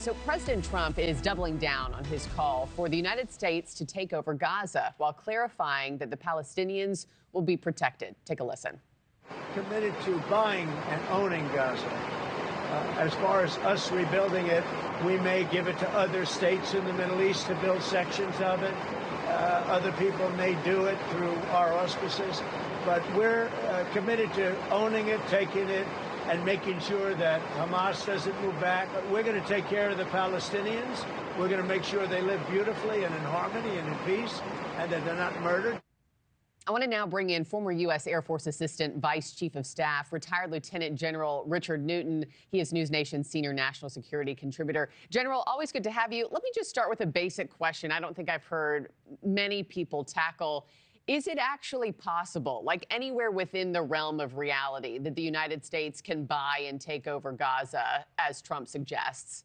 So President Trump is doubling down on his call for the United States to take over Gaza while clarifying that the Palestinians will be protected. Take a listen. Committed to buying and owning Gaza. As far as us rebuilding it, we may give it to other states in the Middle East to build sections of it. Other people may do it through our auspices. But we're committed to owning it, taking it, and making sure that Hamas doesn't move back. We're going to take care of the Palestinians. We're going to make sure they live beautifully and in harmony and in peace, and that they're not murdered. I want to now bring in former U.S. Air Force Assistant Vice Chief of Staff, retired Lieutenant General Richard Newton. He is NewsNation's senior national security contributor. General, always good to have you. Let me just start with a basic question I don't think I've heard many people tackle. Is it actually possible, like anywhere within the realm of reality, that the United States can buy and take over Gaza, as Trump suggests?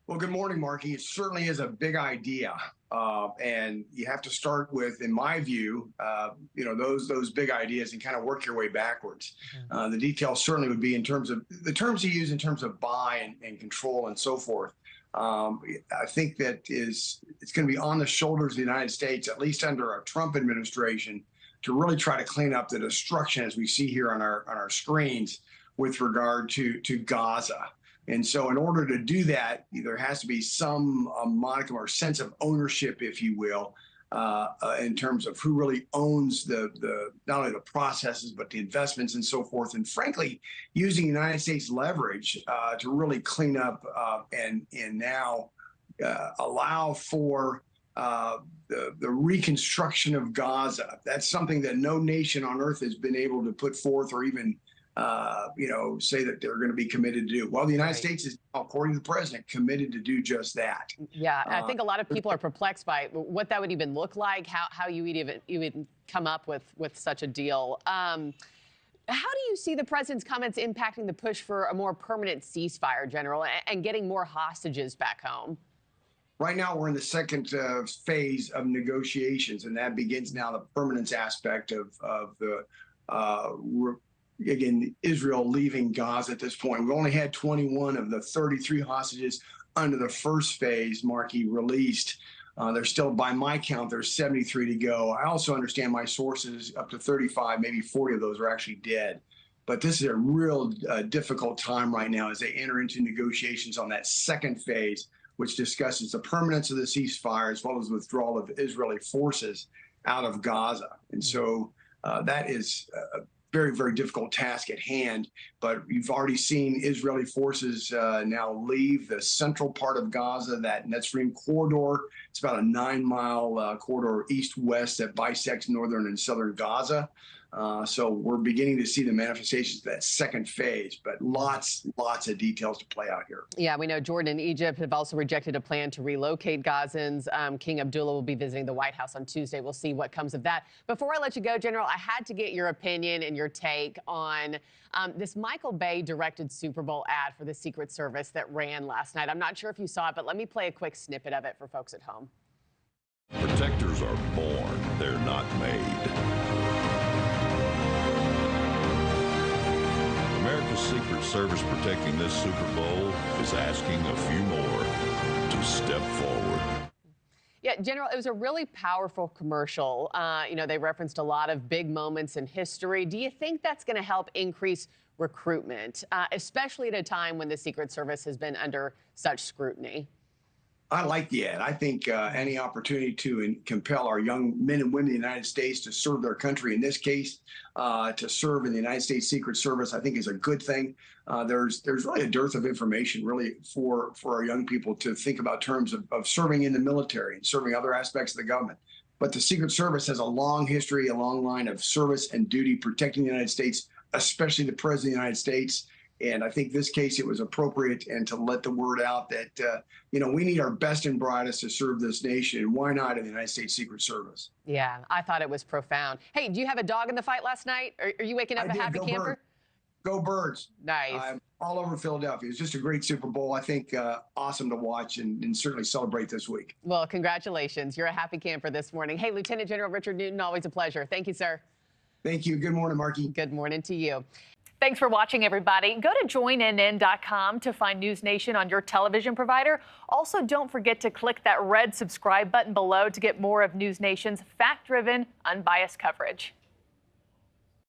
Well, good morning, Markie. It certainly is a big idea. And you have to start with, in my view, those big ideas and kind of work your way backwards. The details certainly would be in terms of the terms you use in terms of buy and control and so forth. I think that it's going to be on the shoulders of the United States, at least under a Trump administration, to really try to clean up the destruction, as we see here on our screens, with regard to Gaza. And so in order to do that, there has to be some modicum or sense of ownership, if you will, in terms of who really owns not only the processes, but the investments and so forth. And frankly, using United States leverage to really clean up and now allow for the reconstruction of Gaza. That's something that no nation on earth has been able to put forth or even say that they're going to be committed to do. Well, the United States is, according to the president, committed to do just that. Yeah, I think a lot of people are perplexed by what that would even look like, how you would even come up with such a deal. How do you see the president's comments impacting the push for a more permanent ceasefire, General, and getting more hostages back home? Right now, we're in the second phase of negotiations, and that begins now the permanence aspect of the again, Israel leaving Gaza at this point. We've only had 21 of the 33 hostages under the first phase, Markie, released. There's still, by my count, there's 73 to go. I also understand my sources, up to 35, maybe 40 of those are actually dead. But this is a real difficult time right now as they enter into negotiations on that second phase, which discusses the permanence of the ceasefire as well as withdrawal of Israeli forces out of Gaza. And so that is very, very difficult task at hand, but you've already seen Israeli forces now leave the central part of Gaza, that Netzrim corridor. It's about a 9-mile corridor east-west that bisects northern and southern Gaza. So we're beginning to see the manifestations of that second phase, but lots of details to play out here. Yeah, we know Jordan and Egypt have also rejected a plan to relocate Gazans. King Abdullah will be visiting the White House on Tuesday. We'll see what comes of that. Before I let you go, General, I had to get your opinion and your take on this Michael Bay directed Super Bowl ad for the Secret Service that ran last night. I'm not sure if you saw it, but let me play a quick snippet of it for folks at home. Protectors are born, they're not made. America's Secret Service protecting this Super Bowl is asking a few more to step forward. Yeah, General, it was a really powerful commercial. They referenced a lot of big moments in history. Do you think that's going to help increase recruitment, especially at a time when the Secret Service has been under such scrutiny? I like the ad. I think any opportunity to compel our young men and women in the United States to serve their country, in this case, to serve in the United States Secret Service, I think is a good thing. There's really a dearth of information, really, for our young people to think about terms of serving in the military and serving other aspects of the government. But the Secret Service has a long history, a long line of service and duty protecting the United States, especially the President of the United States. And I think this case, it was appropriate and to let the word out that, we need our best and brightest to serve this nation. And why not in the United States Secret Service? Yeah, I thought it was profound. Hey, do you have a dog in the fight last night? Are you waking up a happy camper? Go Birds. Nice. I'm all over Philadelphia. It's just a great Super Bowl. I think awesome to watch and certainly celebrate this week. Well, congratulations. You're a happy camper this morning. Hey, Lieutenant General Richard Newton, always a pleasure. Thank you, sir. Thank you. Good morning, Markie. Good morning to you. Thanks for watching, everybody. Go to joinnn.com to find NewsNation on your television provider. Also, don't forget to click that red subscribe button below to get more of NewsNation's fact-driven, unbiased coverage.